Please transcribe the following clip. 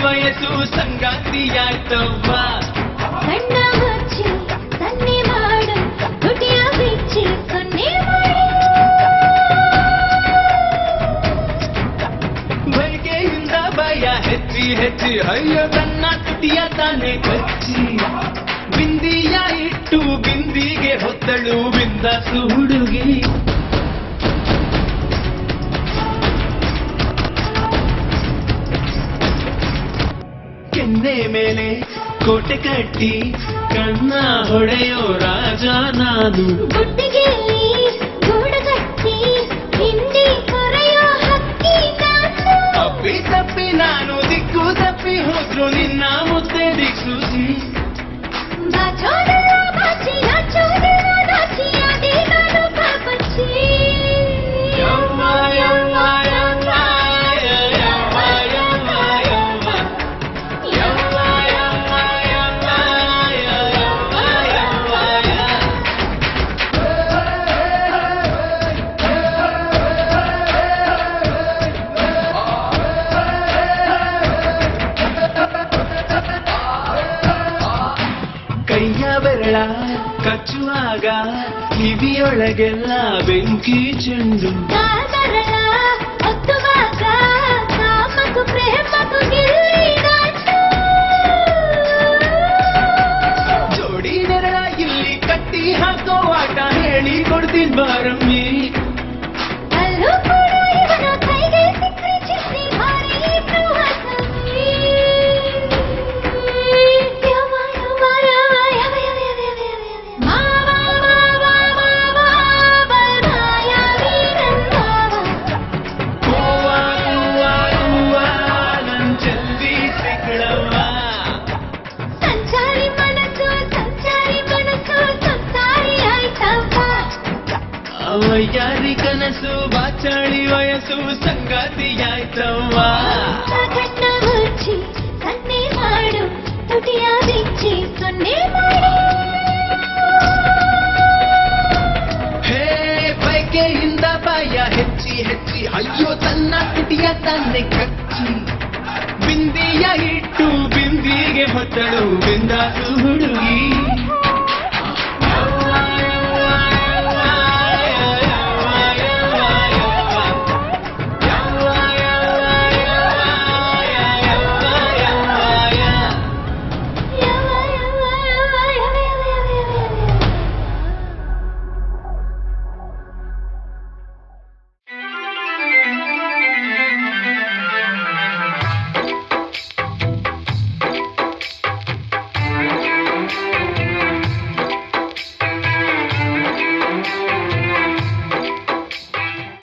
ವಯಸ್ಸು ಸಂಗಾತಿಯಾಯ್ತವ್ವ ಸಣ್ಣ ಮುಚ್ಚಿ ಸನ್ನೆ ಮಾಡು ತುಟಿಯ ಬಿಚ್ಚಿ ಸೊನ್ನೆ ಬೈಕೆಯಿಂದ ಭಯ ಹೆಚ್ಚಿ ಹೆಚ್ಚಿ ಅಯ್ಯೋ ತನ್ನ ತುಟಿಯ ತಾನೆ ಕಚ್ಚಿ ಬಿಂದಿಯ ಇಟ್ಟು ಬಿಂದಿಗೆ ಹೊತ್ತಳು ಬಿಂದಾಸು ಹುಡುಗಿ ಕೆನ್ನೆ ಮೇಲೆ ಕೋಟೆ ಕಟ್ಟಿ ಕಣ್ಣ ಹೊಡೆಯೋ ರಾಜ ನಾನು ಗುಡ್ಡಿಗೆಯಲ್ಲಿ ಗೂಡು ಕಟ್ಟಿ ಹಿಂಡಿ ಕೊರೆಯೋ ಹಕ್ಕಿ ನಾನು ಅಪ್ಪಿ ತಪ್ಪಿ ನಾನು ದಿಕ್ಕು ತಪ್ಪಿ ಹೋದ್ರು ನಿನ್ನ ಮುದ್ದೆ ದಿಕ್ಸೂಸಿ ಬಾಚೋದರ ಬಾಚಿ ನಾಚೋದರ ನಾಚಿ ಅದೇ ನಾನು ಪಾಪಚ್ಚಿ ಯವ್ವ ಯವ್ವ ಯವ್ವ ಯವ್ವ ಯವ್ವ ಯವ್ವ ಯವ್ವ ಯವ್ವ ಯವ್ವ ಯವ್ವ ಯವ್ವ ಕೈಯ ಬೆರಳ ಕಚ್ಚುವಾಗ ಕಿವಿಯೊಳಗೆಲ್ಲ ಬೆಂಕಿ ಚೆಂಡು ಕಾದರಳ ಒತ್ತುವಾಗ ಕಾಮಕು ಪ್ರೇಮಕು ಗಿಲ್ಲಿ ನಾಟು ಜೋಡಿ ನೆರಳ ಇಲ್ಲಿ ಕಟ್ಟಿ ಹಾಕೋ ಆಟ ಹೇಳಿ ಕೊಡ್ತೀನಿ ಬಾರಮ್ಮಿ ಅಲ್ಲೂ ಕೂಡ ಇವನ ಕೈಗೆ ಸಿಕ್ಕರೆ ಚಿತ್ತಿ ಭಾರಿ ಇನ್ನು ಹಸವಿ ಯವ ಯವ ಯವ ಯವ ಯವ ಯವ ಯವ ಮಾವ ಮಾವ ಮಾವ ಬಲಯ ವೀರನ್ಮಾವ ಹೂವ ಹೂವ ಹೂವ ನನ್ ಚೆಲ್ಲಿ ಸಿಕ್ಕಳವ್ವ ಸಂಚಾರಿ ಮನಸ್ಸು ಸಂಸಾರಿ ಆಯ್ತವ್ವ ಅವಯ್ಯಾರಿ ಕನಸು ಬಾಚಾಳಿ ವಯಸ್ಸು ಸಂಗಾತಿಯಾಯ್ತವ್ವ ಕಣ್ಣ ಮುಚ್ಚಿ ಸನ್ನೆ ಮಾಡು ತುಟಿಯ ಬಿಚ್ಚಿ ಸೊನ್ನೆ ಮಾಡು ಹೇ ಬೈಕೆಯಿಂದ ಭಯ ಹೆಚ್ಚಿ ಹೆಚ್ಚಿ ಅಯ್ಯೋ ತನ್ನ ತುಟಿಯ ತಾನೆ ಕಚ್ಚಿ ಬಿಂದಿಯ ಇಟ್ಟು ಬಿಂದಿಗೆ ಹೊತ್ತಳು ಬಿಂದಾಸು ಹುಡುಗಿ